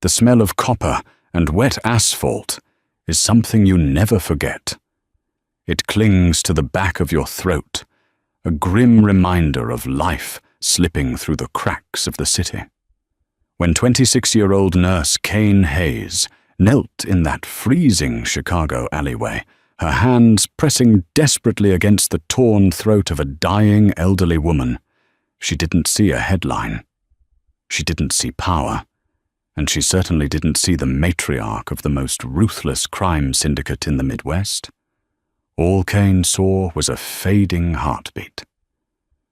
The smell of copper and wet asphalt is something you never forget. It clings to the back of your throat, a grim reminder of life slipping through the cracks of the city. When 26-year-old nurse Kane Hayes knelt in that freezing Chicago alleyway, her hands pressing desperately against the torn throat of a dying elderly woman, she didn't see a headline. She didn't see power, and she certainly didn't see the matriarch of the most ruthless crime syndicate in the Midwest. All Kane saw was a fading heartbeat.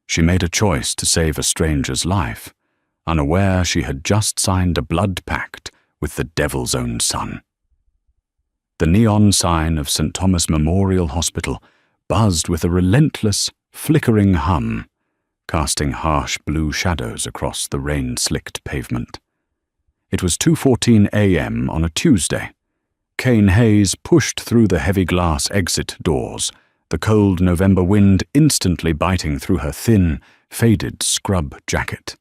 She made a choice to save a stranger's life, unaware she had just signed a blood pact with the devil's own son. The neon sign of St. Thomas Memorial Hospital buzzed with a relentless, flickering hum, casting harsh blue shadows across the rain-slicked pavement. It was 2:14 a.m. on a Tuesday. Kane Hayes pushed through the heavy glass exit doors, the cold November wind instantly biting through her thin, faded scrub jacket.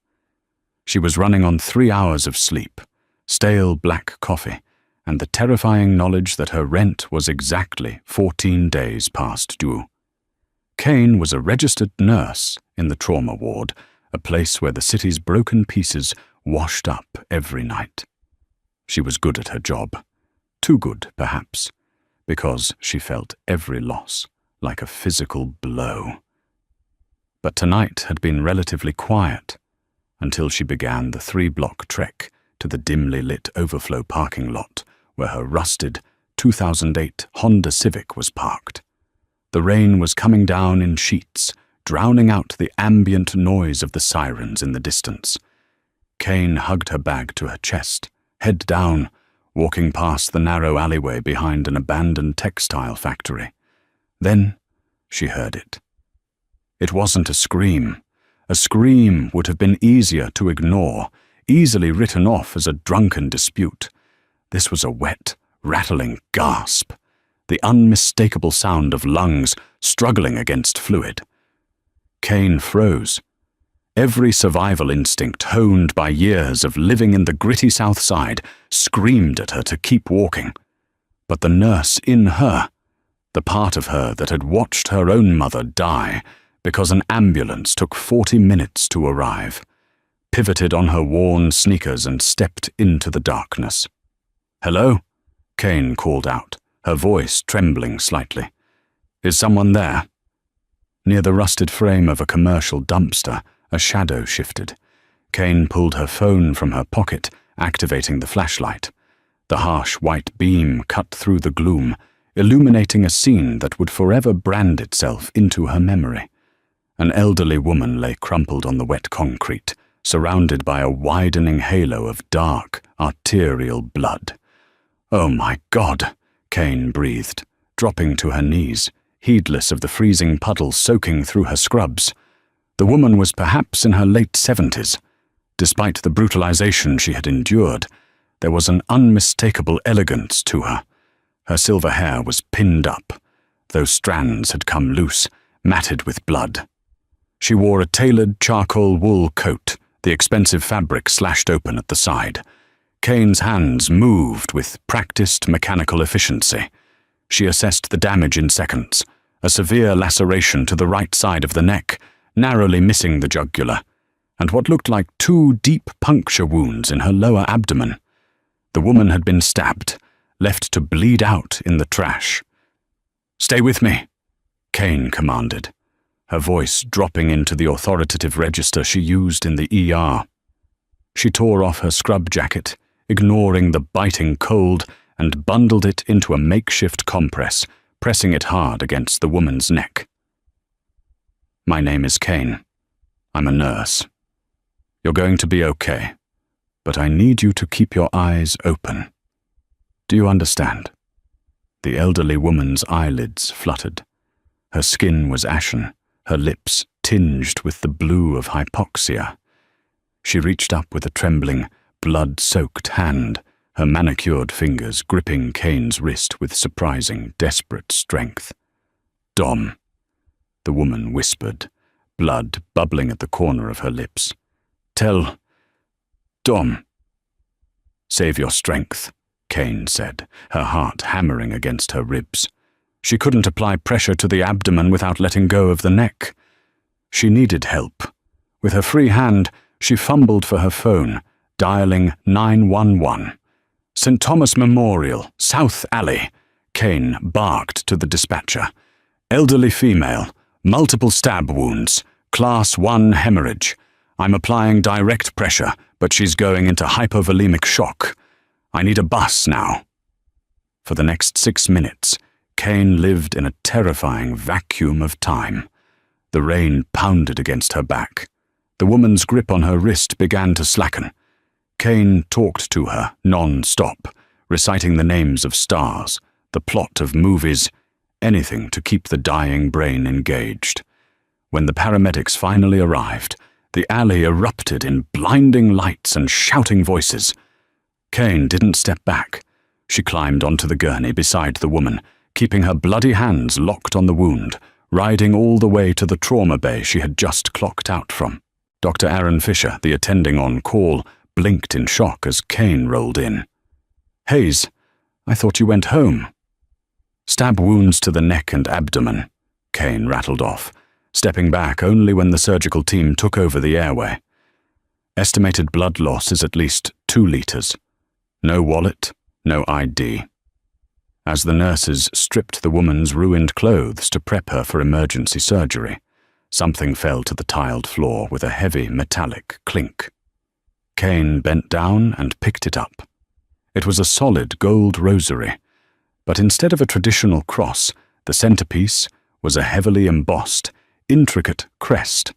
She was running on 3 hours of sleep, stale black coffee, and the terrifying knowledge that her rent was exactly 14 days past due. Kane was a registered nurse in the trauma ward, a place where the city's broken pieces washed up every night. She was good at her job. Too good, perhaps, because she felt every loss like a physical blow. But tonight had been relatively quiet until she began the 3-block trek to the dimly lit overflow parking lot where her rusted 2008 Honda Civic was parked. The rain was coming down in sheets, drowning out the ambient noise of the sirens in the distance. Kane hugged her bag to her chest, head down, walking past the narrow alleyway behind an abandoned textile factory. Then she heard it. It wasn't a scream. A scream would have been easier to ignore, easily written off as a drunken dispute. This was a wet, rattling gasp, the unmistakable sound of lungs struggling against fluid. Kane froze. Every survival instinct honed by years of living in the gritty South Side screamed at her to keep walking. But the nurse in her, the part of her that had watched her own mother die because an ambulance took 40 minutes to arrive, pivoted on her worn sneakers and stepped into the darkness. "Hello?" Kane called out, her voice trembling slightly. "Is someone there?" Near the rusted frame of a commercial dumpster, a shadow shifted. Kane pulled her phone from her pocket, activating the flashlight. The harsh white beam cut through the gloom, illuminating a scene that would forever brand itself into her memory. An elderly woman lay crumpled on the wet concrete, surrounded by a widening halo of dark, arterial blood. "Oh my God," Kane breathed, dropping to her knees, heedless of the freezing puddle soaking through her scrubs. The woman was perhaps in her late 70s. Despite the brutalization she had endured, there was an unmistakable elegance to her. Her silver hair was pinned up. Those strands had come loose, matted with blood. She wore a tailored charcoal wool coat, the expensive fabric slashed open at the side. Kane's hands moved with practiced mechanical efficiency. She assessed the damage in seconds, a severe laceration to the right side of the neck, narrowly missing the jugular, and what looked like 2 deep puncture wounds in her lower abdomen. The woman had been stabbed, left to bleed out in the trash. "Stay with me," Kane commanded, her voice dropping into the authoritative register she used in the ER. She tore off her scrub jacket, ignoring the biting cold, and bundled it into a makeshift compress, pressing it hard against the woman's neck. "My name is Kane. I'm a nurse. You're going to be okay, but I need you to keep your eyes open. Do you understand?" The elderly woman's eyelids fluttered. Her skin was ashen, her lips tinged with the blue of hypoxia. She reached up with a trembling, blood-soaked hand, her manicured fingers gripping Kane's wrist with surprising, desperate strength. "Dom," the woman whispered, blood bubbling at the corner of her lips. "Tell Dom." Save your strength, Kane said, her heart hammering against her ribs. She couldn't apply pressure to the abdomen without letting go of the neck. She needed help. With her free hand, she fumbled for her phone, dialing 911. St. Thomas Memorial, South Alley, Kane barked to the dispatcher. Elderly female, multiple stab wounds, class 1 hemorrhage. I'm applying direct pressure, but she's going into hypovolemic shock. I need a bus now. For the next 6 minutes, Kane lived in a terrifying vacuum of time. The rain pounded against her back. The woman's grip on her wrist began to slacken. Kane talked to her non-stop, reciting the names of stars, the plot of movies, anything to keep the dying brain engaged. When the paramedics finally arrived, the alley erupted in blinding lights and shouting voices. Kane didn't step back. She climbed onto the gurney beside the woman, keeping her bloody hands locked on the wound, riding all the way to the trauma bay she had just clocked out from. Dr. Aaron Fisher, the attending on call, blinked in shock as Kane rolled in. "Hayes, I thought you went home." "Stab wounds to the neck and abdomen," Kane rattled off, stepping back only when the surgical team took over the airway. "Estimated blood loss is at least 2 liters. No wallet, no ID." As the nurses stripped the woman's ruined clothes to prep her for emergency surgery, something fell to the tiled floor with a heavy metallic clink. Kane bent down and picked it up. It was a solid gold rosary, but instead of a traditional cross, the centerpiece was a heavily embossed, intricate crest,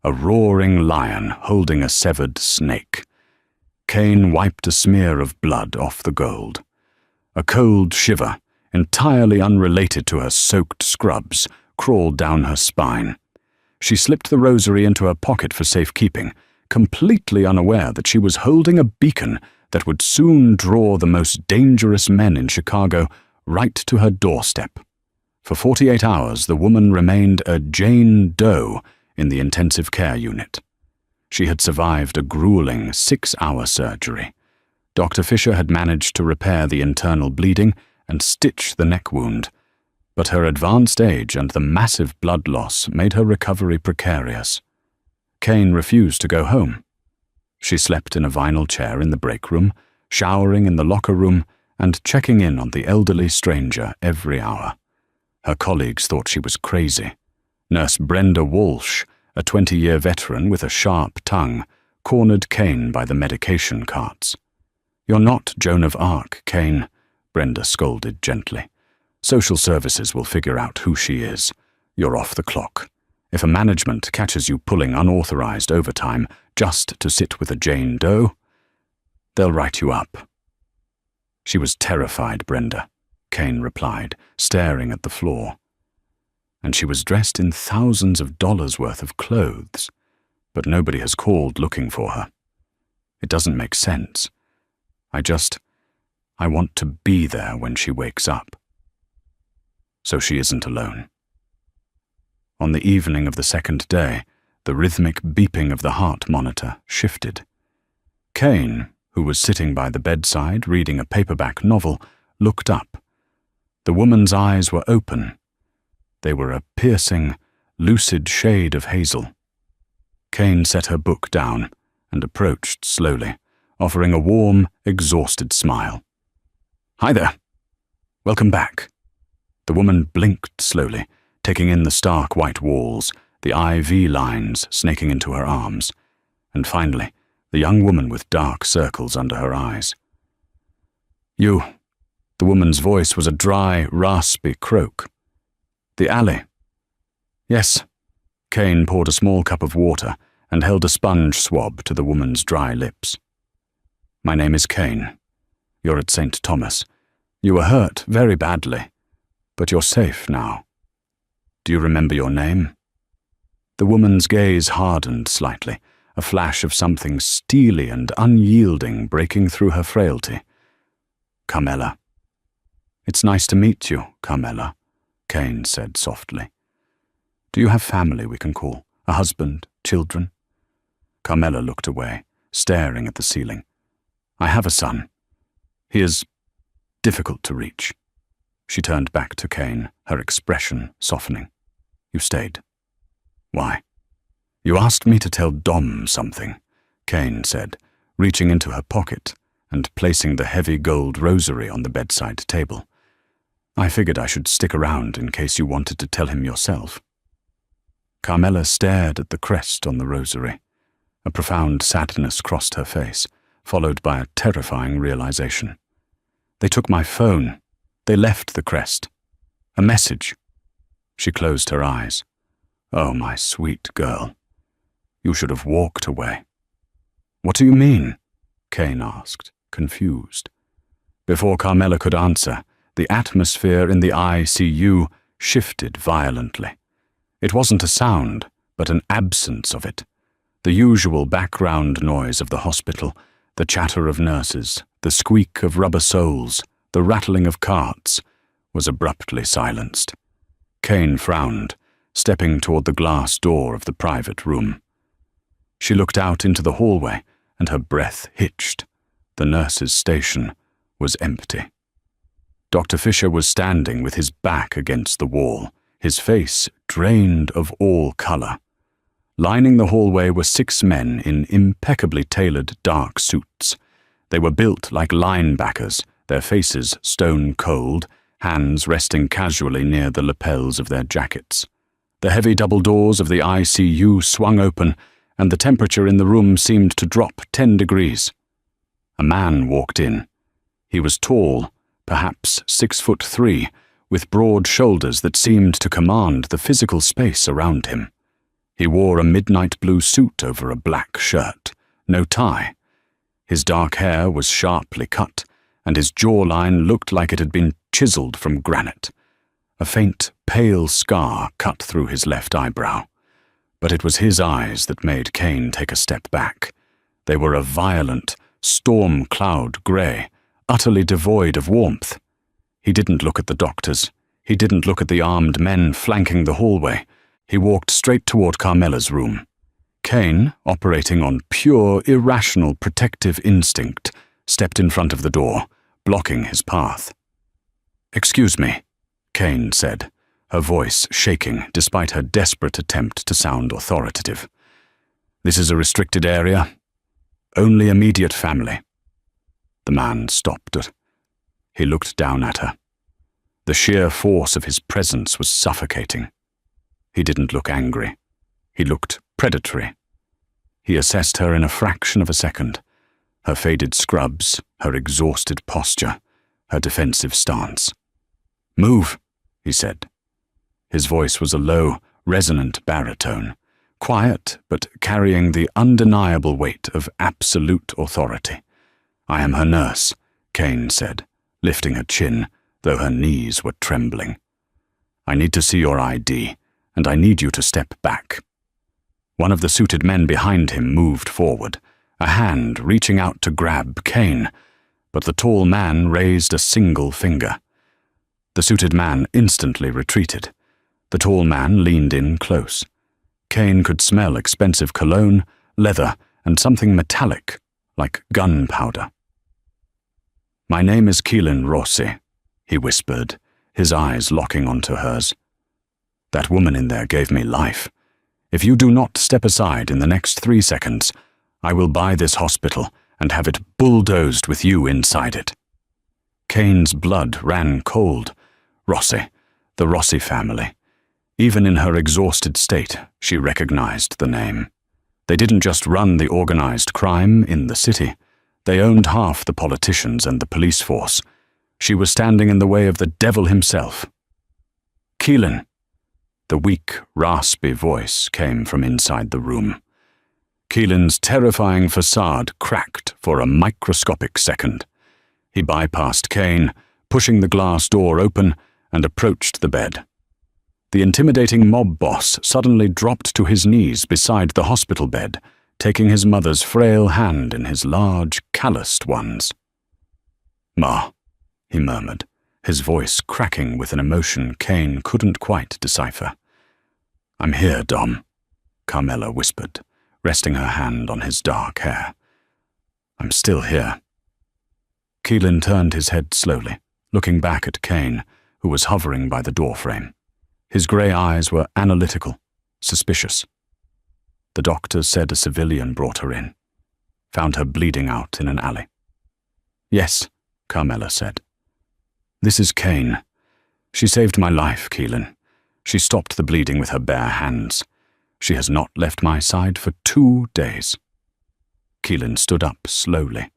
a roaring lion holding a severed snake. Kane wiped a smear of blood off the gold. A cold shiver, entirely unrelated to her soaked scrubs, crawled down her spine. She slipped the rosary into her pocket for safekeeping, completely unaware that she was holding a beacon that would soon draw the most dangerous men in Chicago right to her doorstep. For 48 hours, the woman remained a Jane Doe in the intensive care unit. She had survived a grueling 6-hour surgery. Dr. Fisher had managed to repair the internal bleeding and stitch the neck wound, but her advanced age and the massive blood loss made her recovery precarious. Kane refused to go home. She slept in a vinyl chair in the break room, showering in the locker room, and checking in on the elderly stranger every hour. Her colleagues thought she was crazy. Nurse Brenda Walsh, a 20-year veteran with a sharp tongue, cornered Kane by the medication carts. "You're not Joan of Arc, Kane," Brenda scolded gently. "Social services will figure out who she is. You're off the clock. If a management catches you pulling unauthorized overtime just to sit with a Jane Doe, they'll write you up." "She was terrified, Brenda," Kane replied, staring at the floor. "And she was dressed in thousands of dollars worth of clothes, but nobody has called looking for her. It doesn't make sense. I want to be there when she wakes up." So she isn't alone. On the evening of the second day, the rhythmic beeping of the heart monitor shifted. Kane, who was sitting by the bedside reading a paperback novel, looked up. The woman's eyes were open. They were a piercing, lucid shade of hazel. Kane set her book down and approached slowly, offering a warm, exhausted smile. "Hi there. Welcome back." The woman blinked slowly, taking in the stark white walls, the IV lines snaking into her arms, and finally, the young woman with dark circles under her eyes. "You." The woman's voice was a dry, raspy croak. "The alley." "Yes." Kane poured a small cup of water and held a sponge swab to the woman's dry lips. "My name is Kane. You're at St. Thomas. You were hurt very badly, but you're safe now. Do you remember your name?" The woman's gaze hardened slightly, a flash of something steely and unyielding breaking through her frailty. "Carmela." "It's nice to meet you, Carmela," Kane said softly. "Do you have family we can call? A husband, children?" Carmela looked away, staring at the ceiling. I have a son. He is difficult to reach." She turned back to Kane, her expression softening. "You stayed. Why?" "You asked me to tell Dom something," Kane said, reaching into her pocket and placing the heavy gold rosary on the bedside table. "I figured I should stick around in case you wanted to tell him yourself." Carmela stared at the crest on the rosary. A profound sadness crossed her face, followed by a terrifying realization. "They took my phone. They left the crest. A message." She closed her eyes. "Oh, my sweet girl. You should have walked away." "What do you mean?" Kane asked, confused. Before Carmela could answer, the atmosphere in the ICU shifted violently. It wasn't a sound, but an absence of it. The usual background noise of the hospital, the chatter of nurses, the squeak of rubber soles, the rattling of carts, was abruptly silenced. Kane frowned, stepping toward the glass door of the private room. She looked out into the hallway, and her breath hitched. The nurse's station was empty. Dr. Fisher was standing with his back against the wall, his face drained of all color. Lining the hallway were 6 men in impeccably tailored dark suits. They were built like linebackers, their faces stone-cold, hands resting casually near the lapels of their jackets. The heavy double doors of the ICU swung open, and the temperature in the room seemed to drop 10 degrees. A man walked in. He was tall, perhaps 6'3", with broad shoulders that seemed to command the physical space around him. He wore a midnight blue suit over a black shirt, no tie. His dark hair was sharply cut, and his jawline looked like it had been chiseled from granite. A faint, pale scar cut through his left eyebrow. But it was his eyes that made Kane take a step back. They were a violent, storm cloud grey, utterly devoid of warmth. He didn't look at the doctors. He didn't look at the armed men flanking the hallway. He walked straight toward Carmela's room. Kane, operating on pure, irrational protective instinct, stepped in front of the door, blocking his path. "Excuse me," Kane said, her voice shaking despite her desperate attempt to sound authoritative. "This is a restricted area. Only immediate family." The man stopped. He looked down at her. The sheer force of his presence was suffocating. He didn't look angry. He looked predatory. He assessed her in a fraction of a second. Her faded scrubs, her exhausted posture, her defensive stance. "Move," he said. His voice was a low, resonant baritone, quiet but carrying the undeniable weight of absolute authority. "I am her nurse," Kane said, lifting her chin, though her knees were trembling. "I need to see your ID, and I need you to step back." One of the suited men behind him moved forward, a hand reaching out to grab Kane, but the tall man raised a single finger. The suited man instantly retreated. The tall man leaned in close. Kane could smell expensive cologne, leather, and something metallic, like gunpowder. "My name is Keelan Rossi," he whispered, his eyes locking onto hers. "That woman in there gave me life. If you do not step aside in the next 3 seconds, I will buy this hospital and have it bulldozed with you inside it." Kane's blood ran cold. Rossi, the Rossi family. Even in her exhausted state, she recognized the name. They didn't just run the organized crime in the city. They owned half the politicians and the police force. She was standing in the way of the devil himself. "Keelan." The weak, raspy voice came from inside the room. Keelan's terrifying facade cracked for a microscopic second. He bypassed Kane, pushing the glass door open, and approached the bed. The intimidating mob boss suddenly dropped to his knees beside the hospital bed, taking his mother's frail hand in his large, calloused ones. "Ma," he murmured, his voice cracking with an emotion Kane couldn't quite decipher. "I'm here, Dom," Carmela whispered, resting her hand on his dark hair. "I'm still here," Keelan turned his head slowly, looking back at Kane, who was hovering by the doorframe. His grey eyes were analytical, suspicious. The doctor said a civilian brought her in. Found her bleeding out in an alley. Yes, Carmela said. This is Kane. She saved my life, Keelan. She stopped the bleeding with her bare hands. She has not left my side for 2 days. Keelan stood up slowly.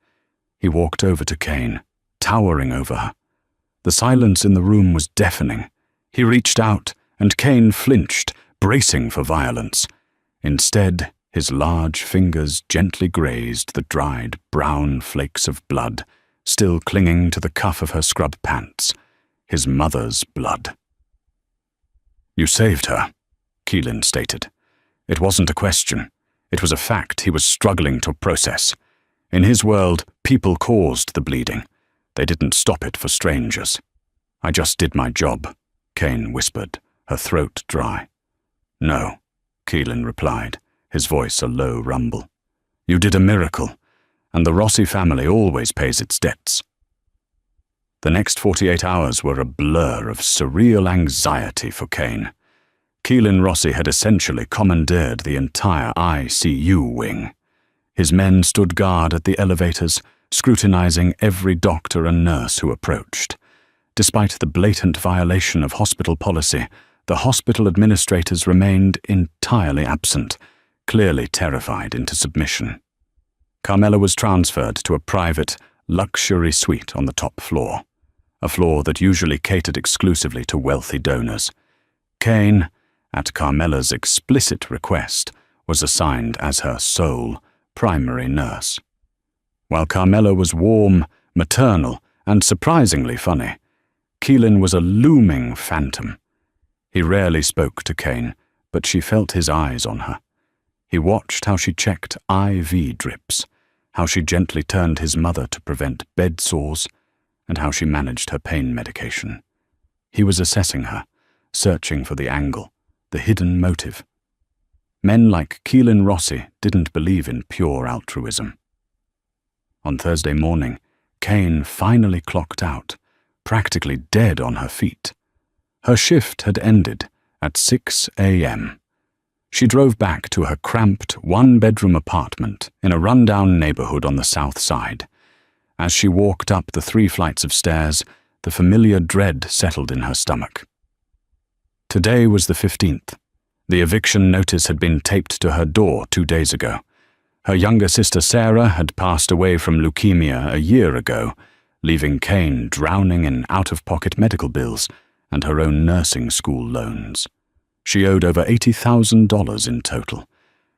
He walked over to Kane, towering over her. The silence in the room was deafening. He reached out, and Kane flinched, bracing for violence. Instead, his large fingers gently grazed the dried, brown flakes of blood, still clinging to the cuff of her scrub pants. His mother's blood. You saved her, Keelan stated. It wasn't a question. It was a fact he was struggling to process. In his world, people caused the bleeding. They didn't stop it for strangers. I just did my job, Kane whispered, her throat dry. No, Keelan replied, his voice a low rumble. You did a miracle, and the Rossi family always pays its debts. The next 48 hours were a blur of surreal anxiety for Kane. Keelan Rossi had essentially commandeered the entire ICU wing. His men stood guard at the elevators, scrutinizing every doctor and nurse who approached. Despite the blatant violation of hospital policy, the hospital administrators remained entirely absent, clearly terrified into submission. Carmela was transferred to a private, luxury suite on the top floor, a floor that usually catered exclusively to wealthy donors. Kane, at Carmela's explicit request, was assigned as her sole, primary nurse. While Carmela was warm, maternal, and surprisingly funny, Keelan was a looming phantom. He rarely spoke to Kane, but she felt his eyes on her. He watched how she checked IV drips, how she gently turned his mother to prevent bed sores, and how she managed her pain medication. He was assessing her, searching for the angle, the hidden motive. Men like Keelan Rossi didn't believe in pure altruism. On Thursday morning, Kane finally clocked out, practically dead on her feet. Her shift had ended at 6 a.m. She drove back to her cramped one-bedroom apartment in a rundown neighborhood on the south side. As she walked up the 3 flights of stairs, the familiar dread settled in her stomach. Today was the 15th. The eviction notice had been taped to her door 2 days ago. Her younger sister Sarah had passed away from leukemia a year ago, leaving Kane drowning in out-of-pocket medical bills and her own nursing school loans. She owed over $80,000 in total.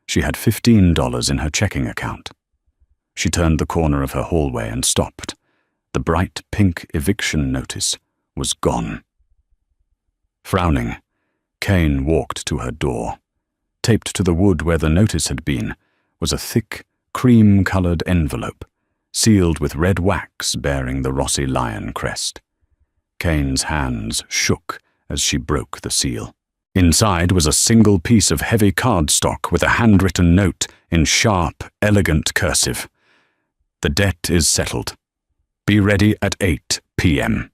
She had $15 in her checking account. She turned the corner of her hallway and stopped. The bright pink eviction notice was gone. Frowning, Kane walked to her door. Taped to the wood where the notice had been was a thick, cream-colored envelope, sealed with red wax bearing the Rossi lion crest. Kane's hands shook as she broke the seal. Inside was a single piece of heavy cardstock with a handwritten note in sharp, elegant cursive. The debt is settled. Be ready at 8 p.m.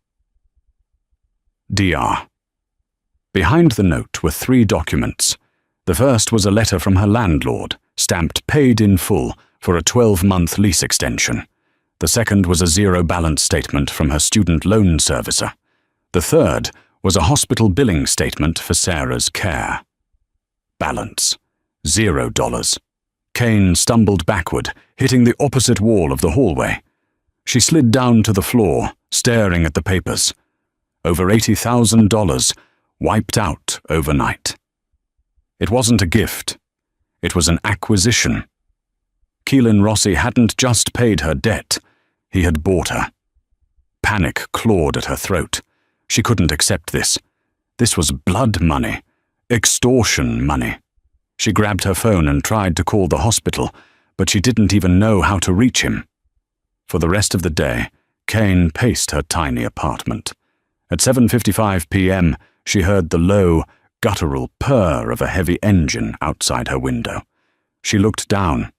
Dr. Behind the note were 3 documents. The first was a letter from her landlord, stamped paid in full for a 12-month lease extension. The second was a zero-balance statement from her student loan servicer. The third was a hospital billing statement for Sarah's care. Balance: $0. Kane stumbled backward, hitting the opposite wall of the hallway. She slid down to the floor, staring at the papers. Over $80,000, wiped out overnight. It wasn't a gift. It was an acquisition. Keelan Rossi hadn't just paid her debt. He had bought her. Panic clawed at her throat. She couldn't accept this. This was blood money. Extortion money. She grabbed her phone and tried to call the hospital, but she didn't even know how to reach him. For the rest of the day, Kane paced her tiny apartment. At 7:55 p.m., she heard the low, guttural purr of a heavy engine outside her window. She looked down.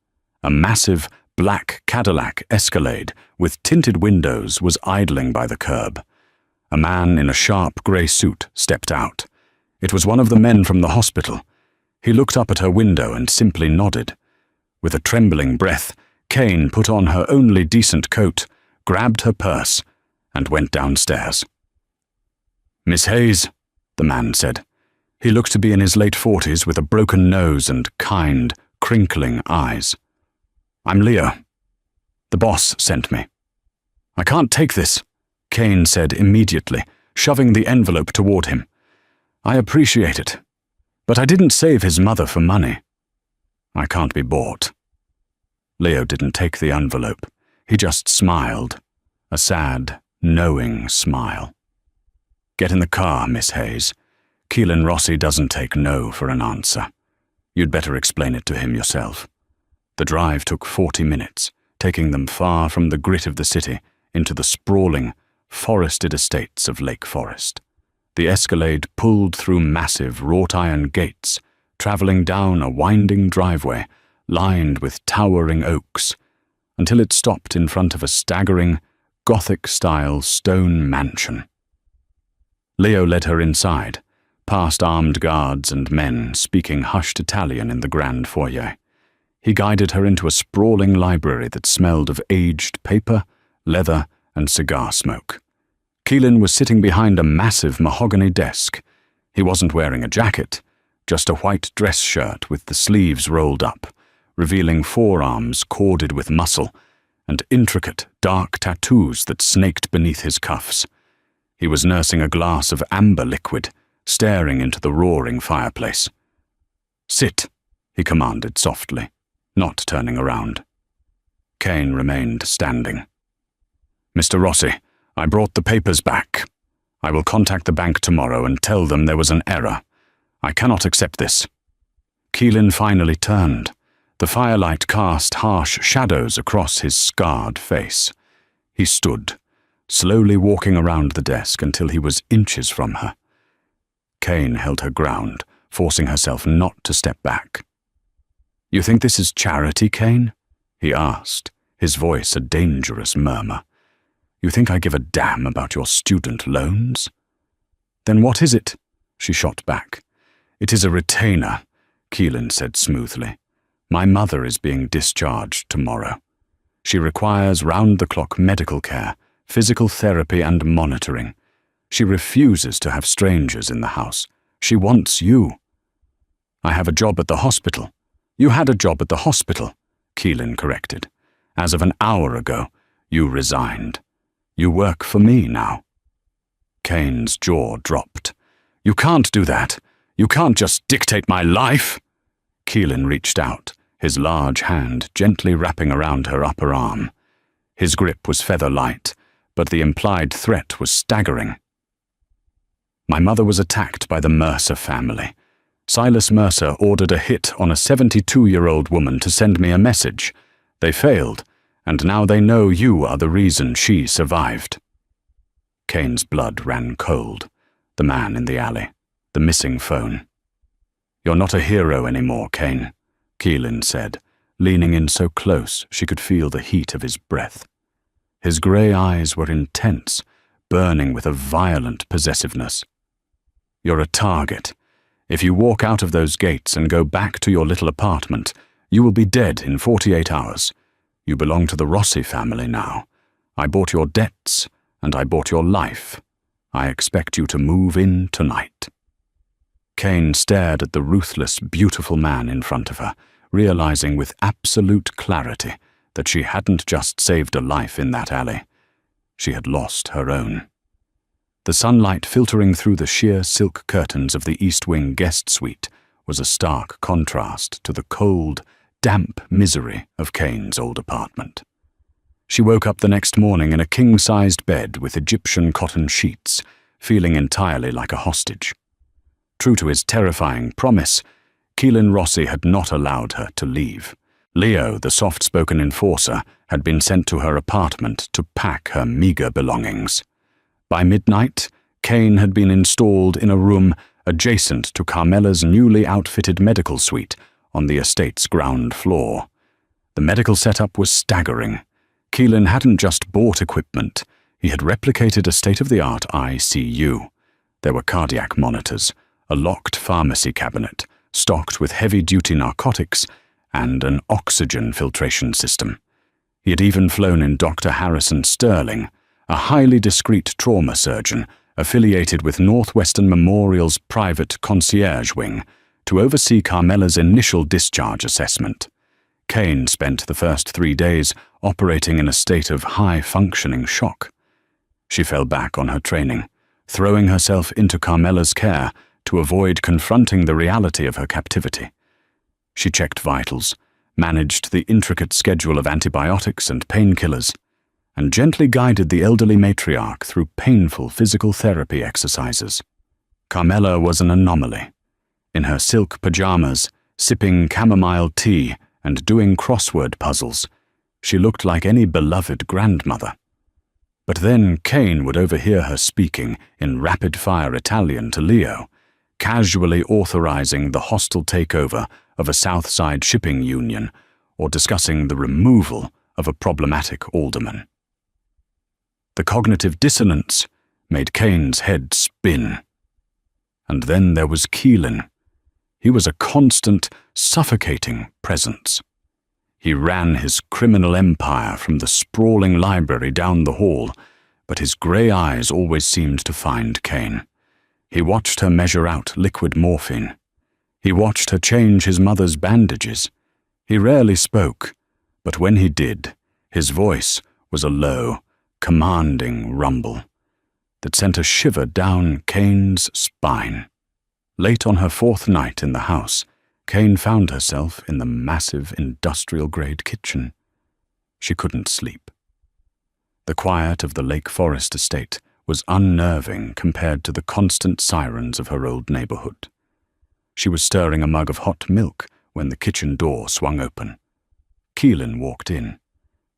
A massive, black Cadillac Escalade with tinted windows was idling by the curb. A man in a sharp grey suit stepped out. It was one of the men from the hospital. He looked up at her window and simply nodded. With a trembling breath, Kane put on her only decent coat, grabbed her purse, and went downstairs. "Miss Hayes," the man said. He looked to be in his late 40s with a broken nose and kind, crinkling eyes. "I'm Leo. The boss sent me." "I can't take this," Kane said immediately, shoving the envelope toward him. "I appreciate it, but I didn't save his mother for money. I can't be bought." Leo didn't take the envelope. He just smiled, a sad, knowing smile. "Get in the car, Miss Hayes. Keelan Rossi doesn't take no for an answer. You'd better explain it to him yourself." The drive took 40 minutes, taking them far from the grit of the city into the sprawling, forested estates of Lake Forest. The Escalade pulled through massive wrought-iron gates, traveling down a winding driveway lined with towering oaks, until it stopped in front of a staggering, Gothic-style stone mansion. Leo led her inside, past armed guards and men speaking hushed Italian in the grand foyer. He guided her into a sprawling library that smelled of aged paper, leather, and cigar smoke. Keelan was sitting behind a massive mahogany desk. He wasn't wearing a jacket, just a white dress shirt with the sleeves rolled up, revealing forearms corded with muscle and intricate, dark tattoos that snaked beneath his cuffs. He was nursing a glass of amber liquid, staring into the roaring fireplace. "Sit," he commanded softly, not turning around. Kane remained standing. "Mr. Rossi, I brought the papers back. I will contact the bank tomorrow and tell them there was an error. I cannot accept this." Keelan finally turned. The firelight cast harsh shadows across his scarred face. He stood, slowly walking around the desk until he was inches from her. Kane held her ground, forcing herself not to step back. "You think this is charity, Kane?" he asked, his voice a dangerous murmur. "You think I give a damn about your student loans?" "Then what is it?" she shot back. "It is a retainer," Keelan said smoothly. "My mother is being discharged tomorrow. She requires round-the-clock medical care, physical therapy and monitoring. She refuses to have strangers in the house. She wants you." "I have a job at the hospital." "You had a job at the hospital," Keelan corrected. "As of an hour ago, you resigned. You work for me now." Kane's jaw dropped. "You can't do that. You can't just dictate my life." Keelan reached out, his large hand gently wrapping around her upper arm. His grip was feather-light, but the implied threat was staggering. "My mother was attacked by the Mercer family. Silas Mercer ordered a hit on a 72-year-old woman to send me a message. They failed, and now they know you are the reason she survived." Kane's blood ran cold. The man in the alley, the missing phone. "You're not a hero anymore, Kane," Keelan said, leaning in so close she could feel the heat of his breath. His grey eyes were intense, burning with a violent possessiveness. "You're a target. If you walk out of those gates and go back to your little apartment, you will be dead in 48 hours. You belong to the Rossi family now. I bought your debts, and I bought your life. I expect you to move in tonight." Kane stared at the ruthless, beautiful man in front of her, realizing with absolute clarity that she hadn't just saved a life in that alley. She had lost her own. The sunlight filtering through the sheer silk curtains of the East Wing guest suite was a stark contrast to the cold, damp misery of Kane's old apartment. She woke up the next morning in a king-sized bed with Egyptian cotton sheets, feeling entirely like a hostage. True to his terrifying promise, Keelan Rossi had not allowed her to leave. Leo, the soft-spoken enforcer, had been sent to her apartment to pack her meager belongings. By midnight, Kane had been installed in a room adjacent to Carmela's newly outfitted medical suite on the estate's ground floor. The medical setup was staggering. Keelan hadn't just bought equipment, he had replicated a state-of-the-art ICU. There were cardiac monitors, a locked pharmacy cabinet, stocked with heavy-duty narcotics, and an oxygen filtration system. He had even flown in Dr. Harrison Sterling, a highly discreet trauma surgeon affiliated with Northwestern Memorial's private concierge wing, to oversee Carmela's initial discharge assessment. Kane spent the first 3 days operating in a state of high-functioning shock. She fell back on her training, throwing herself into Carmela's care to avoid confronting the reality of her captivity. She checked vitals, managed the intricate schedule of antibiotics and painkillers, and gently guided the elderly matriarch through painful physical therapy exercises. Carmela was an anomaly. In her silk pajamas, sipping chamomile tea and doing crossword puzzles, she looked like any beloved grandmother. But then Kane would overhear her speaking in rapid-fire Italian to Leo, casually authorizing the hostile takeover of a Southside shipping union or discussing the removal of a problematic alderman. The cognitive dissonance made Kane's head spin. And then there was Keelan. He was a constant, suffocating presence. He ran his criminal empire from the sprawling library down the hall, but his grey eyes always seemed to find Kane. He watched her measure out liquid morphine. He watched her change his mother's bandages. He rarely spoke, but when he did, his voice was a low, commanding rumble that sent a shiver down Kane's spine. Late on her 4th night in the house, Kane found herself in the massive industrial-grade kitchen. She couldn't sleep. The quiet of the Lake Forest estate was unnerving compared to the constant sirens of her old neighborhood. She was stirring a mug of hot milk when the kitchen door swung open. Keelan walked in.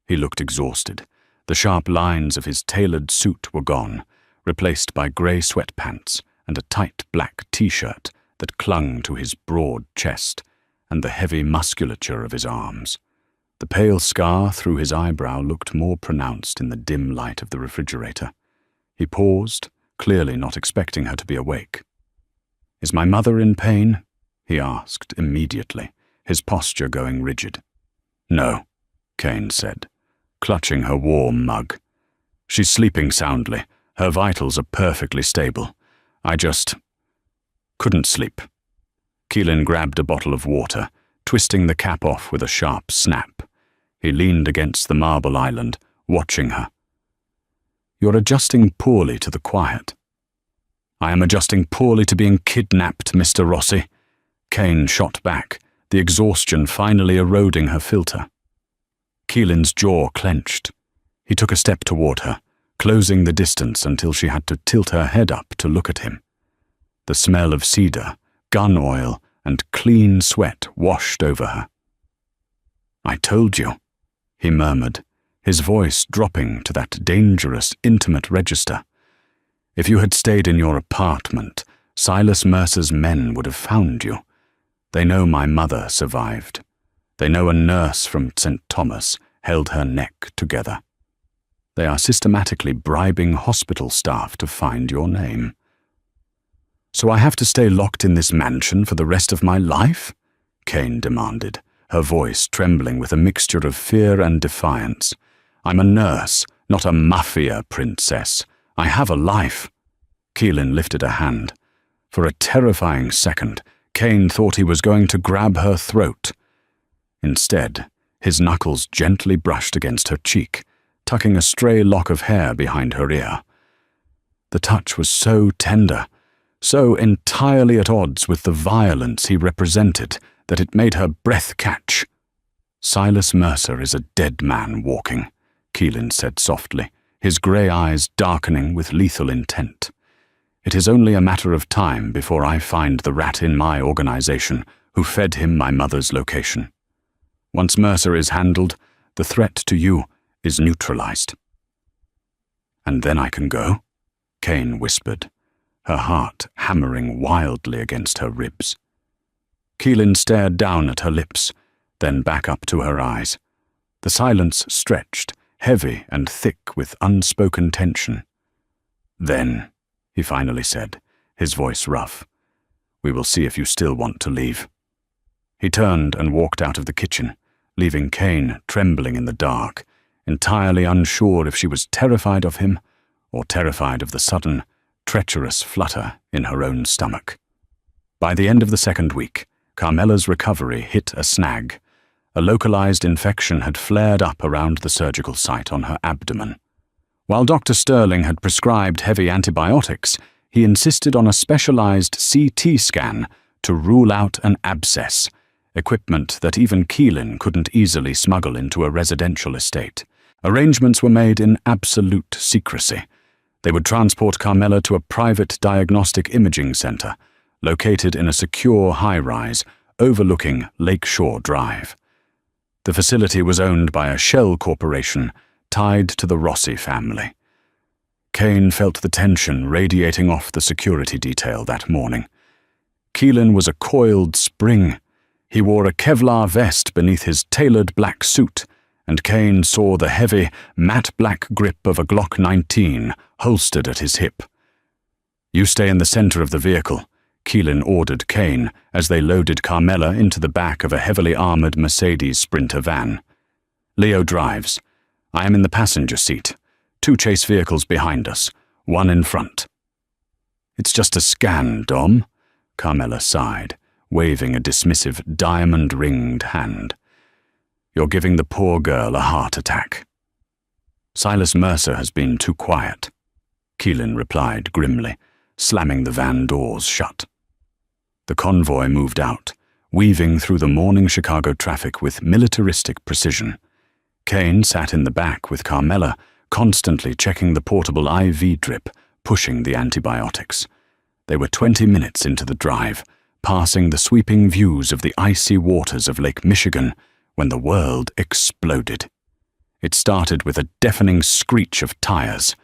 He looked exhausted. The sharp lines of his tailored suit were gone, replaced by grey sweatpants and a tight black t-shirt that clung to his broad chest and the heavy musculature of his arms. The pale scar through his eyebrow looked more pronounced in the dim light of the refrigerator. He paused, clearly not expecting her to be awake. "Is my mother in pain?" he asked immediately, his posture going rigid. "No," Kane said, clutching her warm mug. "She's sleeping soundly. Her vitals are perfectly stable. I just couldn't sleep." Keelan grabbed a bottle of water, twisting the cap off with a sharp snap. He leaned against the marble island, watching her. "You're adjusting poorly to the quiet." "I am adjusting poorly to being kidnapped, Mr. Rossi." Kane shot back, the exhaustion finally eroding her filter. Keelan's jaw clenched. He took a step toward her, closing the distance until she had to tilt her head up to look at him. The smell of cedar, gun oil, and clean sweat washed over her. "I told you," he murmured, his voice dropping to that dangerous, intimate register. "If you had stayed in your apartment, Silas Mercer's men would have found you. They know my mother survived. They know a nurse from St. Thomas held her neck together. They are systematically bribing hospital staff to find your name. So I have to stay locked in this mansion for the rest of my life?" Kane demanded, her voice trembling with a mixture of fear and defiance. "I'm a nurse, not a mafia princess. I have a life." Keelan lifted a hand. For a terrifying second, Kane thought he was going to grab her throat. Instead, his knuckles gently brushed against her cheek, tucking a stray lock of hair behind her ear. The touch was so tender, so entirely at odds with the violence he represented that it made her breath catch. "Silas Mercer is a dead man walking," Keelan said softly, his grey eyes darkening with lethal intent. "It is only a matter of time before I find the rat in my organization who fed him my mother's location. Once Mercer is handled, the threat to you is neutralized." "And then I can go?" Kane whispered, her heart hammering wildly against her ribs. Keelan stared down at her lips, then back up to her eyes, The silence stretched, heavy and thick with unspoken tension. "Then," he finally said, his voice rough, "we will see if you still want to leave." He turned and walked out of the kitchen, leaving Kane trembling in the dark, entirely unsure if she was terrified of him or terrified of the sudden, treacherous flutter in her own stomach. By the end of the second week, Carmela's recovery hit a snag. A localized infection had flared up around the surgical site on her abdomen. While Dr. Sterling had prescribed heavy antibiotics, he insisted on a specialized CT scan to rule out an abscess, equipment that even Keelan couldn't easily smuggle into a residential estate. Arrangements were made in absolute secrecy. They would transport Carmela to a private diagnostic imaging center, located in a secure high-rise overlooking Lakeshore Drive. The facility was owned by a shell corporation tied to the Rossi family. Kane felt the tension radiating off the security detail that morning. Keelan was a coiled spring. He wore a Kevlar vest beneath his tailored black suit, and Kane saw the heavy, matte black grip of a Glock 19 holstered at his hip. "You stay in the center of the vehicle," Keelan ordered Kane as they loaded Carmela into the back of a heavily armored Mercedes Sprinter van. "Leo drives. I am in the passenger seat. 2 chase vehicles behind us, 1 in front." "It's just a scan, Dom," Carmela sighed, waving a dismissive diamond-ringed hand. "You're giving the poor girl a heart attack." "Silas Mercer has been too quiet," Keelan replied grimly, slamming the van doors shut. The convoy moved out, weaving through the morning Chicago traffic with militaristic precision. Kane sat in the back with Carmela, constantly checking the portable IV drip, pushing the antibiotics. They were 20 minutes into the drive, passing the sweeping views of the icy waters of Lake Michigan, when the world exploded. It started with a deafening screech of tires.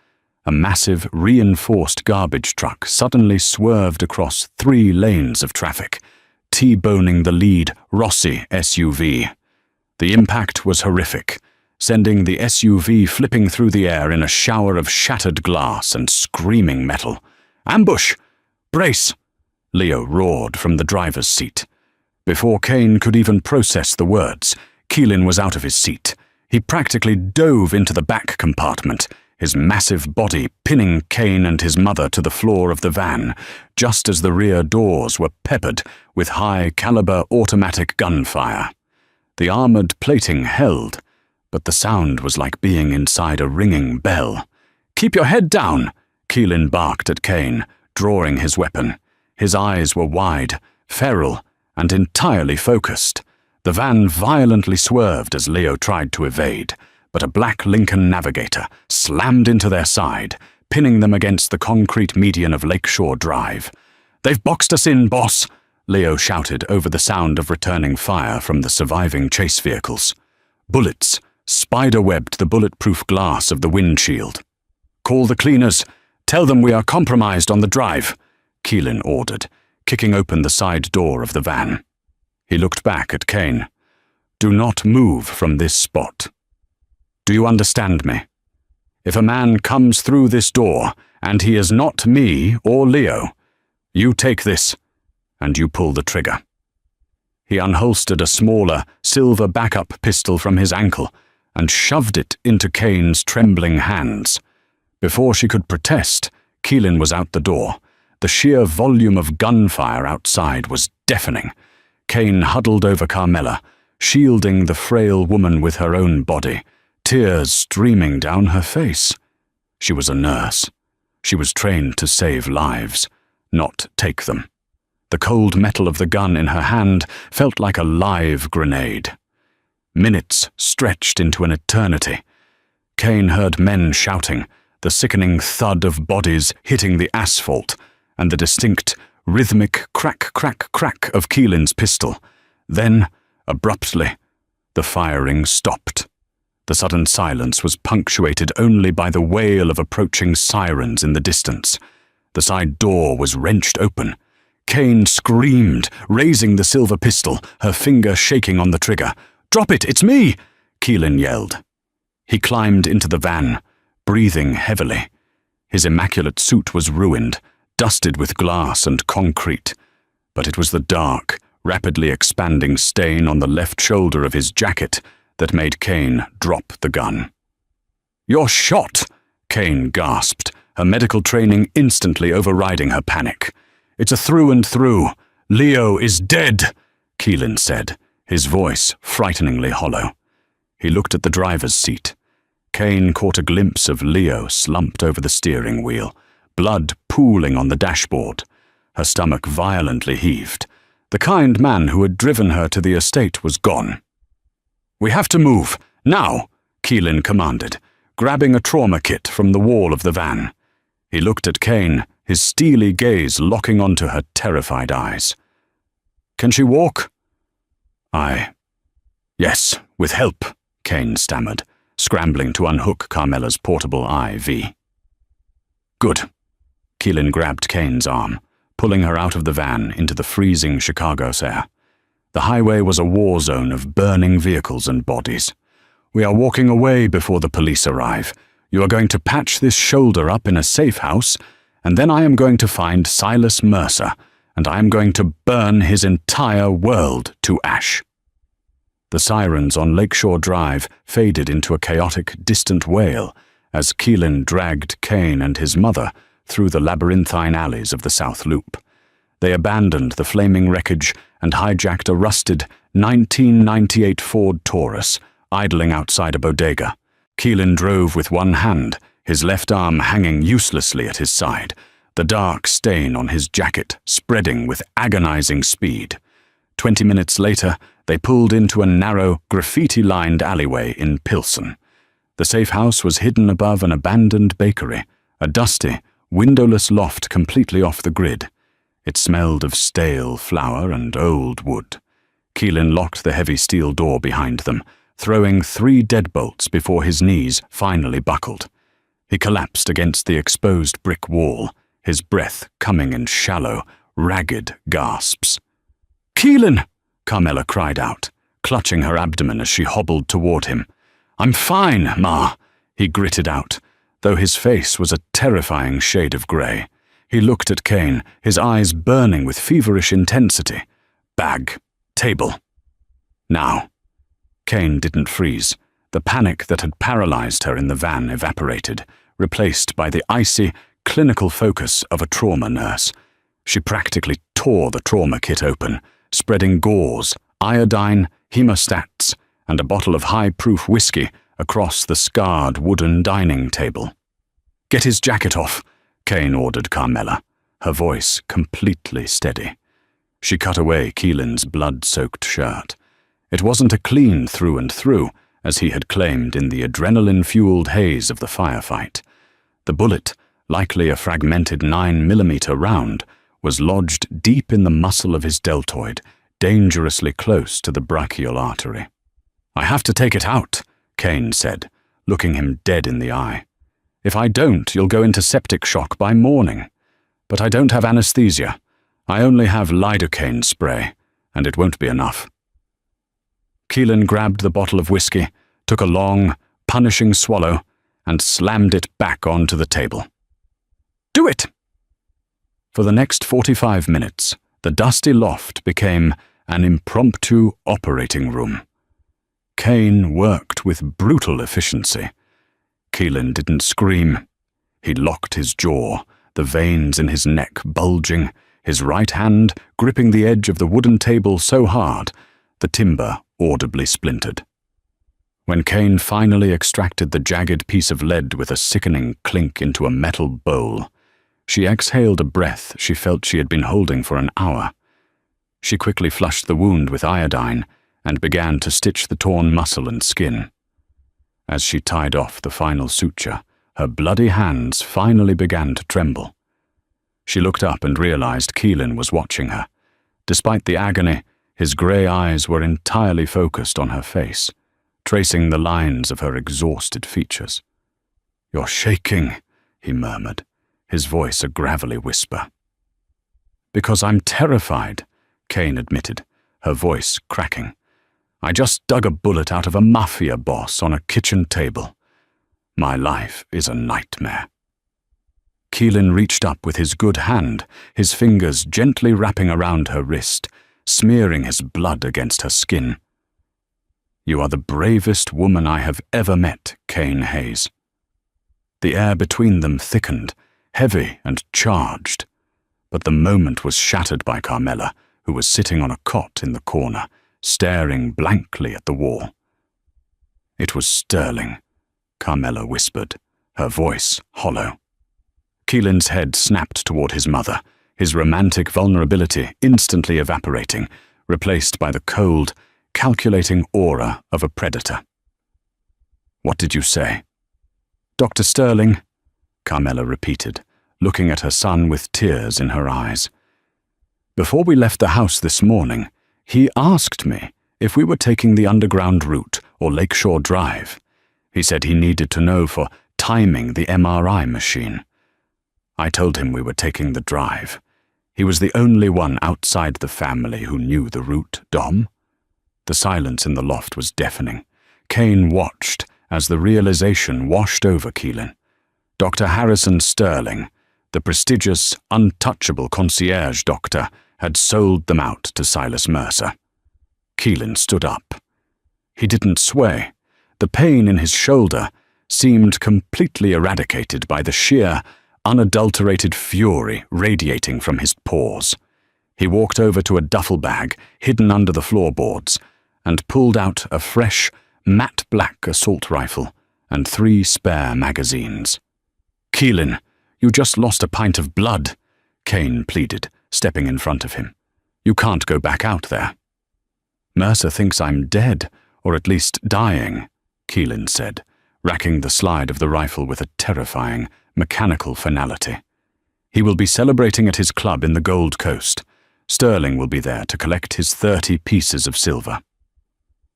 A massive, reinforced garbage truck suddenly swerved across 3 lanes of traffic, T-boning the lead Rossi SUV. The impact was horrific, sending the SUV flipping through the air in a shower of shattered glass and screaming metal. "Ambush! Brace!" Leo roared from the driver's seat. Before Kane could even process the words, Keelan was out of his seat. He practically dove into the back compartment, his massive body pinning Kane and his mother to the floor of the van, just as the rear doors were peppered with high-caliber automatic gunfire. The armored plating held, but the sound was like being inside a ringing bell. "Keep your head down," Keelan barked at Kane, drawing his weapon. His eyes were wide, feral, and entirely focused. The van violently swerved as Leo tried to evade, but a black Lincoln Navigator slammed into their side, pinning them against the concrete median of Lakeshore Drive. "They've boxed us in, boss," Leo shouted over the sound of returning fire from the surviving chase vehicles. Bullets spider-webbed the bulletproof glass of the windshield. "Call the cleaners. Tell them we are compromised on the drive," Keelan ordered, kicking open the side door of the van. He looked back at Kane. "Do not move from this spot. Do you understand me? If a man comes through this door, and he is not me or Leo, you take this, and you pull the trigger." He unholstered a smaller, silver backup pistol from his ankle and shoved it into Kane's trembling hands. Before she could protest, Keelan was out the door. The sheer volume of gunfire outside was deafening. Kane huddled over Carmela, shielding the frail woman with her own body, tears streaming down her face. She was a nurse. She was trained to save lives, not take them. The cold metal of the gun in her hand felt like a live grenade. Minutes stretched into an eternity. Kane heard men shouting, the sickening thud of bodies hitting the asphalt, and the distinct, rhythmic crack-crack-crack of Keelan's pistol. Then, abruptly, the firing stopped. The sudden silence was punctuated only by the wail of approaching sirens in the distance. The side door was wrenched open. Kane screamed, raising the silver pistol, her finger shaking on the trigger. "Drop it, it's me!" Keelan yelled. He climbed into the van, breathing heavily. His immaculate suit was ruined, dusted with glass and concrete, but it was the dark, rapidly expanding stain on the left shoulder of his jacket that made Kane drop the gun. "You're shot!" Kane gasped, her medical training instantly overriding her panic. "It's a through and through. Leo is dead," Keelan said, his voice frighteningly hollow. He looked at the driver's seat. Kane caught a glimpse of Leo slumped over the steering wheel, blood pooling on the dashboard. Her stomach violently heaved. The kind man who had driven her to the estate was gone. "We have to move, now," Keelan commanded, grabbing a trauma kit from the wall of the van. He looked at Kane, his steely gaze locking onto her terrified eyes. "Can she walk?" Yes, with help," Kane stammered, scrambling to unhook Carmela's portable IV. "Good." Keelan grabbed Kane's arm, pulling her out of the van into the freezing Chicago's air. The highway was a war zone of burning vehicles and bodies. "We are walking away before the police arrive. You are going to patch this shoulder up in a safe house, and then I am going to find Silas Mercer, and I am going to burn his entire world to ash." The sirens on Lakeshore Drive faded into a chaotic, distant wail as Keelan dragged Kane and his mother through the labyrinthine alleys of the South Loop. They abandoned the flaming wreckage and hijacked a rusted 1998 Ford Taurus, idling outside a bodega. Keelan drove with one hand, his left arm hanging uselessly at his side, the dark stain on his jacket spreading with agonizing speed. 20 minutes later, they pulled into a narrow, graffiti-lined alleyway in Pilsen. The safe house was hidden above an abandoned bakery, a dusty, windowless loft completely off the grid. It smelled of stale flour and old wood. Keelan locked the heavy steel door behind them, throwing 3 deadbolts before his knees finally buckled. He collapsed against the exposed brick wall, his breath coming in shallow, ragged gasps. "Keelan!" Carmela cried out, clutching her abdomen as she hobbled toward him. "I'm fine, Ma," he gritted out, though his face was a terrifying shade of grey. He looked at Kane, his eyes burning with feverish intensity. "Bag. Table. Now." Kane didn't freeze. The panic that had paralyzed her in the van evaporated, replaced by the icy, clinical focus of a trauma nurse. She practically tore the trauma kit open, spreading gauze, iodine, hemostats, and a bottle of high-proof whiskey across the scarred wooden dining table. "Get his jacket off," Kane ordered Carmela, her voice completely steady. She cut away Keelan's blood-soaked shirt. It wasn't a clean through and through, as he had claimed in the adrenaline-fueled haze of the firefight. The bullet, likely a fragmented 9mm round, was lodged deep in the muscle of his deltoid, dangerously close to the brachial artery. "I have to take it out," Kane said, looking him dead in the eye. "If I don't, you'll go into septic shock by morning. But I don't have anesthesia. I only have lidocaine spray, and it won't be enough." Keelan grabbed the bottle of whiskey, took a long, punishing swallow, and slammed it back onto the table. "Do it!" For the next 45 minutes, the dusty loft became an impromptu operating room. Kane worked with brutal efficiency. Keelan didn't scream. He locked his jaw, the veins in his neck bulging, his right hand gripping the edge of the wooden table so hard, the timber audibly splintered. When Kane finally extracted the jagged piece of lead with a sickening clink into a metal bowl, she exhaled a breath she felt she had been holding for an hour. She quickly flushed the wound with iodine and began to stitch the torn muscle and skin. As she tied off the final suture, her bloody hands finally began to tremble. She looked up and realized Keelan was watching her. Despite the agony, his grey eyes were entirely focused on her face, tracing the lines of her exhausted features. "You're shaking," he murmured, his voice a gravelly whisper. "Because I'm terrified," Kane admitted, her voice cracking. I just dug a bullet out of a mafia boss on a kitchen table. My life is a nightmare." Keelan reached up with his good hand, his fingers gently wrapping around her wrist, smearing his blood against her skin. "You are the bravest woman I have ever met, Kane Hayes." The air between them thickened, heavy and charged, but the moment was shattered by Carmela, who was sitting on a cot in the corner, staring blankly at the wall. "It was Sterling," Carmela whispered, her voice hollow. Keelan's head snapped toward his mother, his romantic vulnerability instantly evaporating, replaced by the cold, calculating aura of a predator. "What did you say?" "Dr. Sterling," Carmela repeated, looking at her son with tears in her eyes. "Before we left the house this morning, he asked me if we were taking the underground route or Lakeshore Drive. He said he needed to know for timing the MRI machine. I told him we were taking the drive. He was the only one outside the family who knew the route, Dom." The silence in the loft was deafening. Kane watched as the realization washed over Keelan. Dr. Harrison Sterling, the prestigious, untouchable concierge doctor, had sold them out to Silas Mercer. Keelan stood up. He didn't sway. The pain in his shoulder seemed completely eradicated by the sheer, unadulterated fury radiating from his pores. He walked over to a duffel bag hidden under the floorboards and pulled out a fresh, matte black assault rifle and 3 spare magazines. "Keelan, you just lost a pint of blood," Kane pleaded, stepping in front of him. "You can't go back out there." "Mercer thinks I'm dead, or at least dying," Keelan said, racking the slide of the rifle with a terrifying, mechanical finality. "He will be celebrating at his club in the Gold Coast. Sterling will be there to collect his 30 pieces of silver."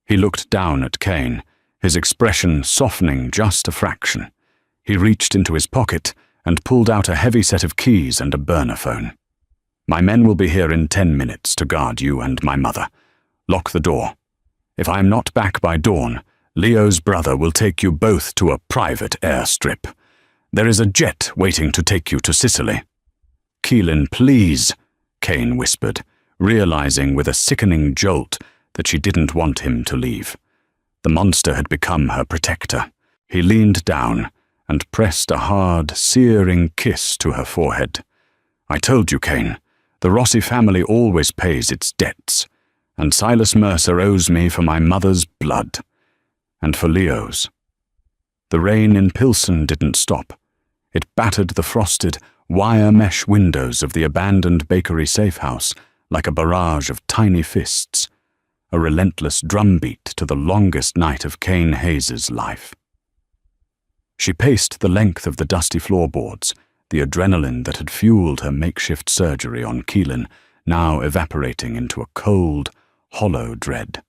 He looked down at Kane, his expression softening just a fraction. He reached into his pocket and pulled out a heavy set of keys and a burner phone. "My men will be here in 10 minutes to guard you and my mother. Lock the door. If I am not back by dawn, Leo's brother will take you both to a private airstrip. There is a jet waiting to take you to Sicily." "Keelan, please," Kane whispered, realizing with a sickening jolt that she didn't want him to leave. The monster had become her protector. He leaned down and pressed a hard, searing kiss to her forehead. "I told you, Kane, the Rossi family always pays its debts, and Silas Mercer owes me for my mother's blood, and for Leo's." The rain in Pilsen didn't stop. It battered the frosted, wire mesh windows of the abandoned bakery safehouse like a barrage of tiny fists, a relentless drumbeat to the longest night of Kane Hayes' life. She paced the length of the dusty floorboards, the adrenaline that had fueled her makeshift surgery on Keelan now evaporating into a cold, hollow dread.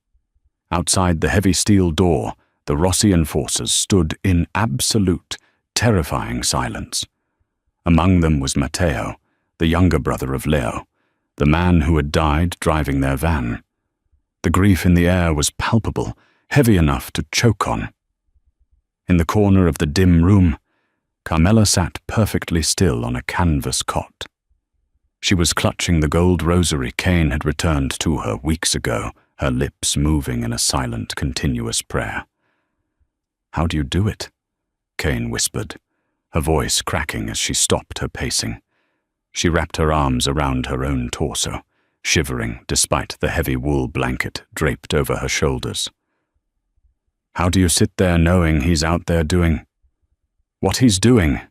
Outside the heavy steel door, the Rossi enforcers stood in absolute, terrifying silence. Among them was Matteo, the younger brother of Leo, the man who had died driving their van. The grief in the air was palpable, heavy enough to choke on. In the corner of the dim room, Carmela sat perfectly still on a canvas cot. She was clutching the gold rosary Kane had returned to her weeks ago, her lips moving in a silent, continuous prayer. "How do you do it?" Kane whispered, her voice cracking as she stopped her pacing. She wrapped her arms around her own torso, shivering despite the heavy wool blanket draped over her shoulders. "How do you sit there knowing he's out there doing what he's doing?"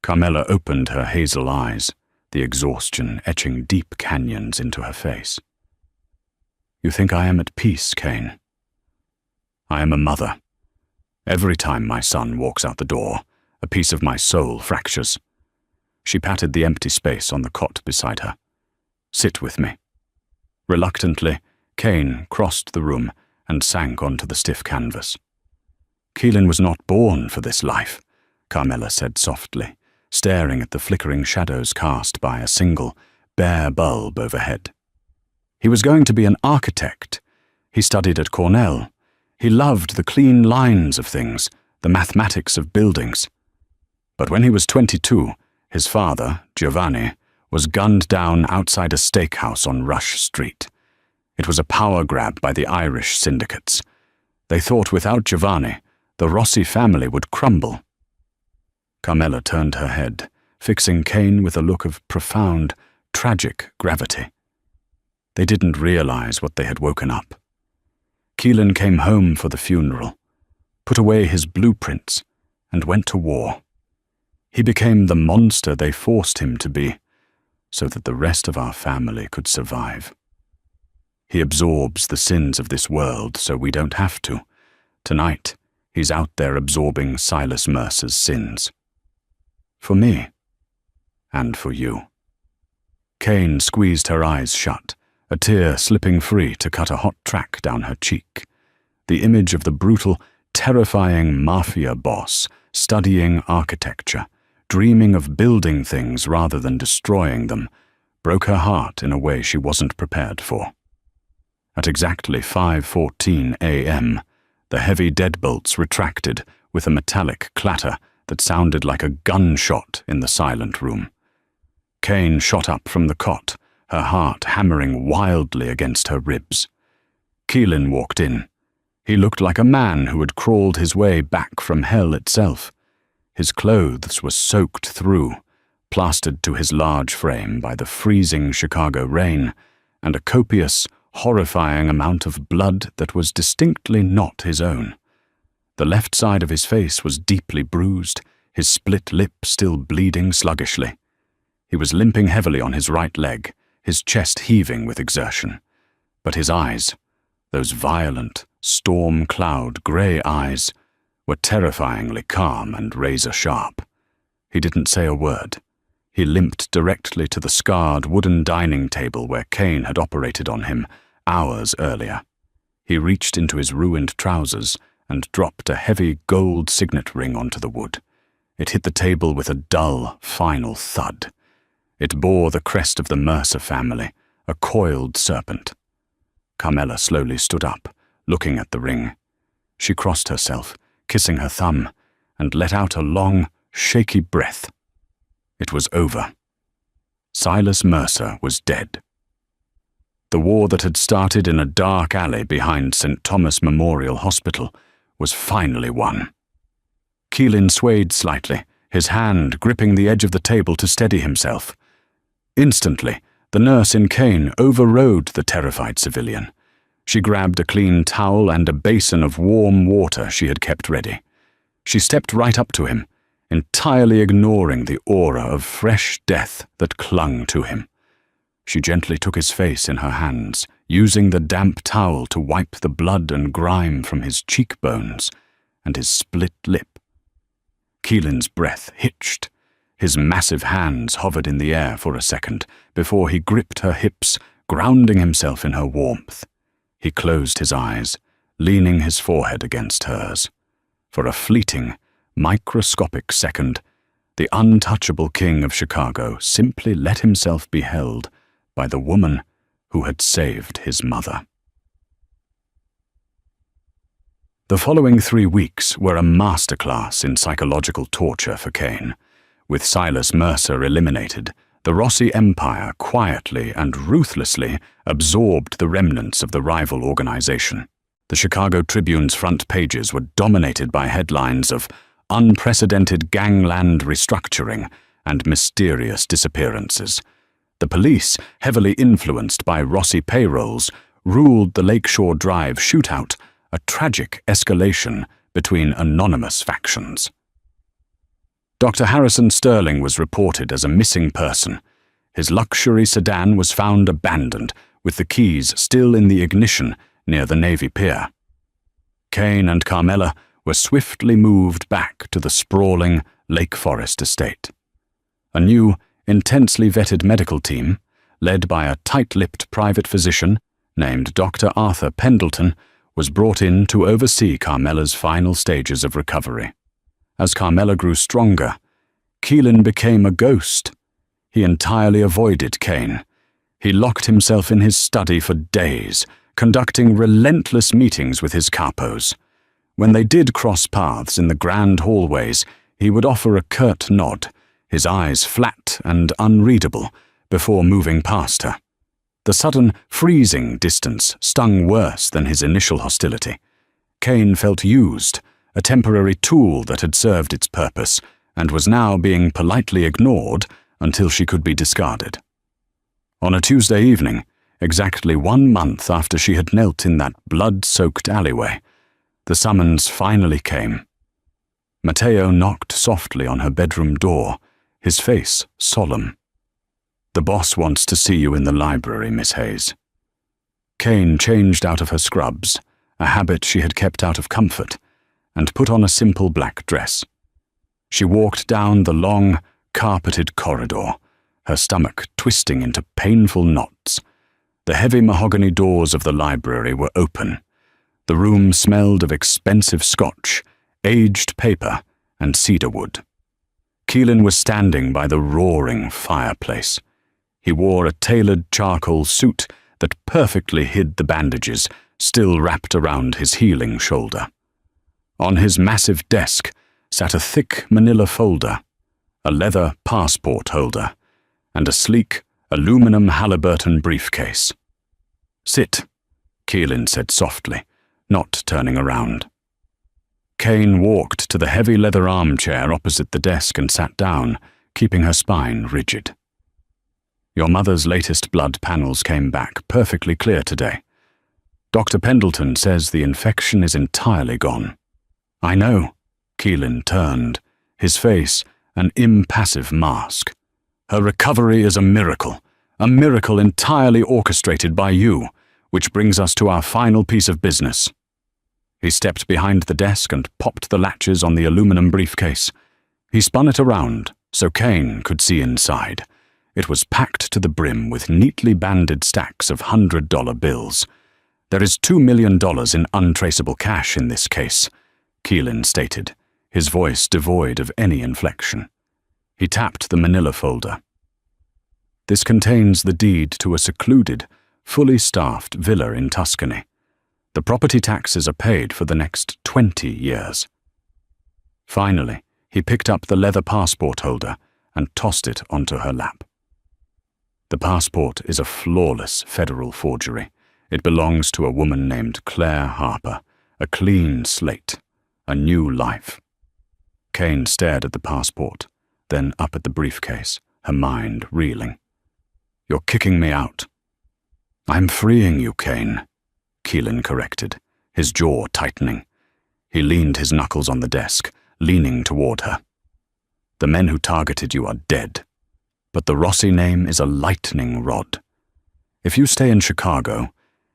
Carmela opened her hazel eyes, the exhaustion etching deep canyons into her face. "You think I am at peace, Kane? I am a mother. Every time my son walks out the door, a piece of my soul fractures." She patted the empty space on the cot beside her. "Sit with me." Reluctantly, Kane crossed the room and sank onto the stiff canvas. "Keelan was not born for this life," Carmela said softly, staring at the flickering shadows cast by a single, bare bulb overhead. "He was going to be an architect. He studied at Cornell. He loved the clean lines of things, the mathematics of buildings. But when he was 22, his father, Giovanni, was gunned down outside a steakhouse on Rush Street. It was a power grab by the Irish syndicates. They thought without Giovanni, the Rossi family would crumble. Carmela turned her head, fixing Kane with a look of profound, tragic gravity. They didn't realize what they had woken up. Keelan came home for the funeral, put away his blueprints, and went to war. He became the monster they forced him to be, so that the rest of our family could survive. He absorbs the sins of this world so we don't have to. Tonight, he's out there absorbing Silas Mercer's sins. For me, and for you. Kane squeezed her eyes shut, a tear slipping free to cut a hot track down her cheek. The image of the brutal, terrifying mafia boss studying architecture, dreaming of building things rather than destroying them, broke her heart in a way she wasn't prepared for. At exactly 5:14 a.m., the heavy deadbolts retracted with a metallic clatter that sounded like a gunshot in the silent room. Kane shot up from the cot, her heart hammering wildly against her ribs. Keelan walked in. He looked like a man who had crawled his way back from hell itself. His clothes were soaked through, plastered to his large frame by the freezing Chicago rain, and a copious, horrifying amount of blood that was distinctly not his own. The left side of his face was deeply bruised, his split lip still bleeding sluggishly. He was limping heavily on his right leg, his chest heaving with exertion. But his eyes, those violent, storm cloud grey eyes, were terrifyingly calm and razor-sharp. He didn't say a word. He limped directly to the scarred wooden dining table where Kane had operated on him hours earlier. He reached into his ruined trousers and dropped a heavy gold signet ring onto the wood. It hit the table with a dull, final thud. It bore the crest of the Mercer family, a coiled serpent. Carmela slowly stood up, looking at the ring. She crossed herself, kissing her thumb, and let out a long, shaky breath. It was over. Silas Mercer was dead. The war that had started in a dark alley behind St. Thomas Memorial Hospital was finally won. Keelan swayed slightly, his hand gripping the edge of the table to steady himself. Instantly, the nurse in Kane overrode the terrified civilian. She grabbed a clean towel and a basin of warm water she had kept ready. She stepped right up to him, entirely ignoring the aura of fresh death that clung to him. She gently took his face in her hands, using the damp towel to wipe the blood and grime from his cheekbones and his split lip. Keelan's breath hitched. His massive hands hovered in the air for a second before he gripped her hips, grounding himself in her warmth. He closed his eyes, leaning his forehead against hers. For a fleeting, microscopic second, the untouchable king of Chicago simply let himself be held by the woman who had saved his mother. The following 3 weeks were a masterclass in psychological torture for Kane. With Silas Mercer eliminated, the Rossi empire quietly and ruthlessly absorbed the remnants of the rival organization. The Chicago Tribune's front pages were dominated by headlines of unprecedented gangland restructuring and mysterious disappearances. The police, heavily influenced by Rossi payrolls, ruled the Lakeshore Drive shootout a tragic escalation between anonymous factions. Dr. Harrison Sterling was reported as a missing person. His luxury sedan was found abandoned, with the keys still in the ignition near the Navy Pier. Kane and Carmela were swiftly moved back to the sprawling Lake Forest estate. A new, intensely vetted medical team, led by a tight-lipped private physician named Dr. Arthur Pendleton, was brought in to oversee Carmela's final stages of recovery. As Carmela grew stronger, Keelan became a ghost. He entirely avoided Kane. He locked himself in his study for days, conducting relentless meetings with his capos. When they did cross paths in the grand hallways, he would offer a curt nod, his eyes flat and unreadable, before moving past her. The sudden, freezing distance stung worse than his initial hostility. Kane felt used, a temporary tool that had served its purpose, and was now being politely ignored until she could be discarded. On a Tuesday evening, exactly 1 month after she had knelt in that blood-soaked alleyway, the summons finally came. Matteo knocked softly on her bedroom door, his face solemn. "The boss wants to see you in the library, Miss Hayes." Kane changed out of her scrubs, a habit she had kept out of comfort, and put on a simple black dress. She walked down the long, carpeted corridor, her stomach twisting into painful knots. The heavy mahogany doors of the library were open. The room smelled of expensive scotch, aged paper, and cedarwood. Keelan was standing by the roaring fireplace. He wore a tailored charcoal suit that perfectly hid the bandages still wrapped around his healing shoulder. On his massive desk sat a thick manila folder, a leather passport holder, and a sleek, aluminum Halliburton briefcase. "Sit," Keelan said softly, not turning around. Kane walked to the heavy leather armchair opposite the desk and sat down, keeping her spine rigid. "Your mother's latest blood panels came back perfectly clear today. Dr. Pendleton says the infection is entirely gone." "I know." Keelan turned, his face an impassive mask. "Her recovery is a miracle entirely orchestrated by you, which brings us to our final piece of business." He stepped behind the desk and popped the latches on the aluminum briefcase. He spun it around so Kane could see inside. It was packed to the brim with neatly banded stacks of $100 bills. "There is $2 million in untraceable cash in this case," Keelan stated, his voice devoid of any inflection. He tapped the manila folder. "This contains the deed to a secluded, fully staffed villa in Tuscany. The property taxes are paid for the next 20 years. Finally, he picked up the leather passport holder and tossed it onto her lap. "The passport is a flawless federal forgery. It belongs to a woman named Claire Harper, a clean slate, a new life." Kane stared at the passport, then up at the briefcase, her mind reeling. "You're kicking me out." "I'm freeing you, Kane," Keelan corrected, his jaw tightening. He leaned his knuckles on the desk, leaning toward her. "The men who targeted you are dead, but the Rossi name is a lightning rod. If you stay in Chicago,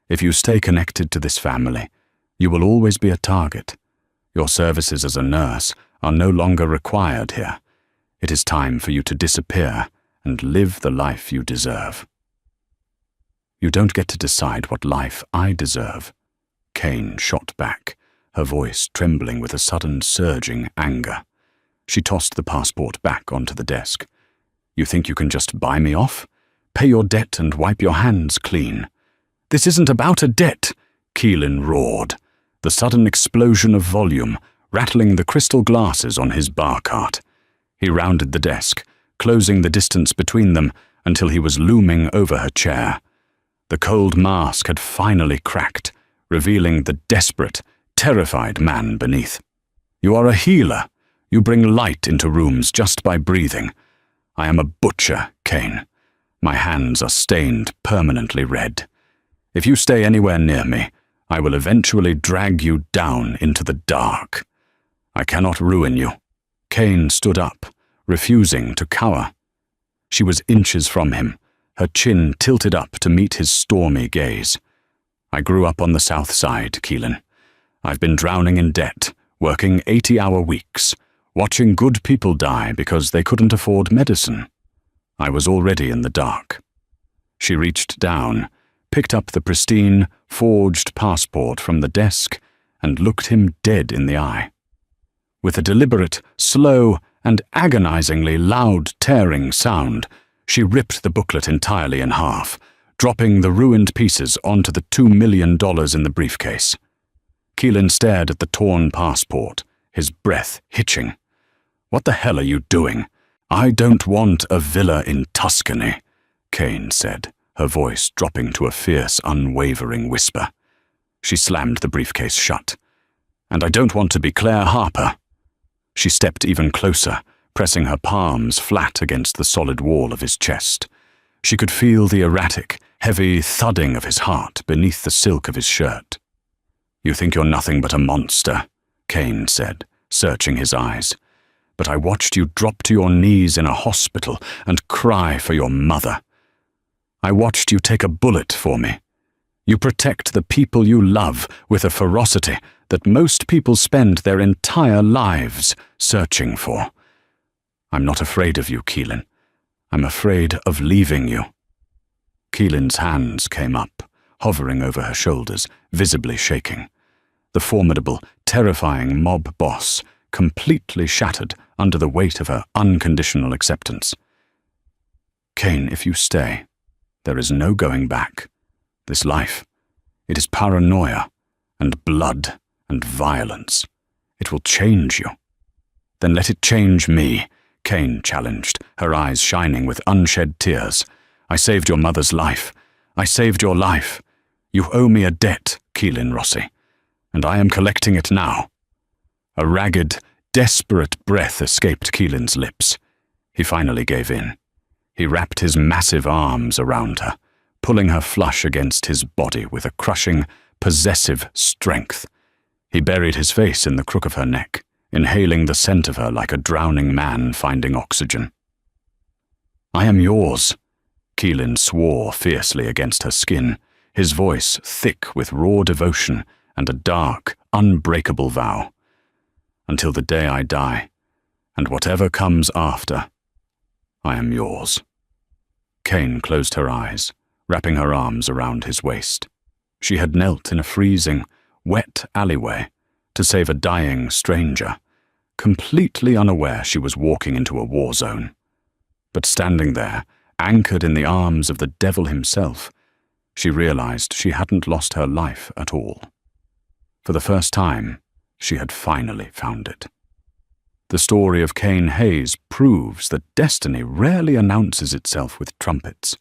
if you stay connected to this family, you will always be a target. Your services as a nurse are no longer required here. It is time for you to disappear and live the life you deserve." "You don't get to decide what life I deserve," Kane shot back, her voice trembling with a sudden surging anger. She tossed the passport back onto the desk. "You think you can just buy me off? Pay your debt and wipe your hands clean?" "This isn't about a debt," Keelan roared, the sudden explosion of volume rattling the crystal glasses on his bar cart. He rounded the desk, closing the distance between them until he was looming over her chair. The cold mask had finally cracked, revealing the desperate, terrified man beneath. "You are a healer. You bring light into rooms just by breathing. I am a butcher, Kane. My hands are stained permanently red. If you stay anywhere near me, I will eventually drag you down into the dark. I cannot ruin you." Kane stood up, refusing to cower. She was inches from him, her chin tilted up to meet his stormy gaze. "I grew up on the South Side, Keelan. I've been drowning in debt, working 80-hour weeks, watching good people die because they couldn't afford medicine. I was already in the dark." She reached down, picked up the pristine, forged passport from the desk, and looked him dead in the eye. With a deliberate, slow, and agonizingly loud tearing sound, she ripped the booklet entirely in half, dropping the ruined pieces onto the $2 million in the briefcase. Keelan stared at the torn passport, his breath hitching. "What the hell are you doing? I don't want a villa in Tuscany," Kane said, her voice dropping to a fierce, unwavering whisper. She slammed the briefcase shut. "And I don't want to be Claire Harper." She stepped even closer, pressing her palms flat against the solid wall of his chest. She could feel the erratic, heavy thudding of his heart beneath the silk of his shirt. "You think you're nothing but a monster," Kane said, searching his eyes. "But I watched you drop to your knees in a hospital and cry for your mother. I watched you take a bullet for me. You protect the people you love with a ferocity that most people spend their entire lives searching for. I'm not afraid of you, Keelan. I'm afraid of leaving you." Keelan's hands came up, hovering over her shoulders, visibly shaking. The formidable, terrifying mob boss, completely shattered under the weight of her unconditional acceptance. "Kane, if you stay, there is no going back. This life, it is paranoia and blood and violence. It will change you." "Then let it change me," Kane challenged, her eyes shining with unshed tears. "I saved your mother's life. I saved your life. You owe me a debt, Keelan Rossi, and I am collecting it now." A ragged, desperate breath escaped Keelan's lips. He finally gave in. He wrapped his massive arms around her, pulling her flush against his body with a crushing, possessive strength. He buried his face in the crook of her neck, inhaling the scent of her like a drowning man finding oxygen. "I am yours," Keelan swore fiercely against her skin, his voice thick with raw devotion and a dark, unbreakable vow. "Until the day I die, and whatever comes after, I am yours." Kane closed her eyes, wrapping her arms around his waist. She had knelt in a freezing, wet alleyway to save a dying stranger, completely unaware she was walking into a war zone. But standing there, anchored in the arms of the devil himself, she realized she hadn't lost her life at all. For the first time, she had finally found it. The story of Kane Hayes proves that destiny rarely announces itself with trumpets.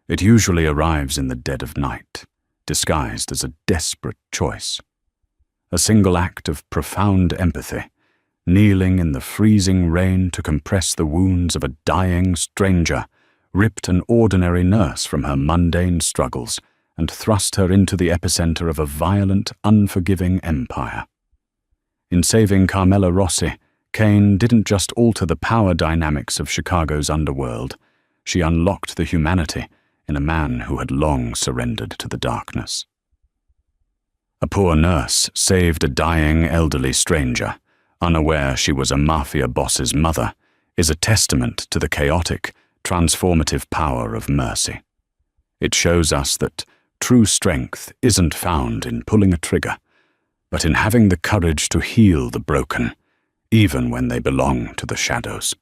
It usually arrives in the dead of night, disguised as a desperate choice. A single act of profound empathy, kneeling in the freezing rain to compress the wounds of a dying stranger, ripped an ordinary nurse from her mundane struggles and thrust her into the epicenter of a violent, unforgiving empire. In saving Carmela Rossi, Kane didn't just alter the power dynamics of Chicago's underworld. She unlocked the humanity in a man who had long surrendered to the darkness. A poor nurse saved a dying elderly stranger, unaware she was a mafia boss's mother, is a testament to the chaotic, transformative power of mercy. It shows us that true strength isn't found in pulling a trigger, but in having the courage to heal the broken, even when they belong to the shadows.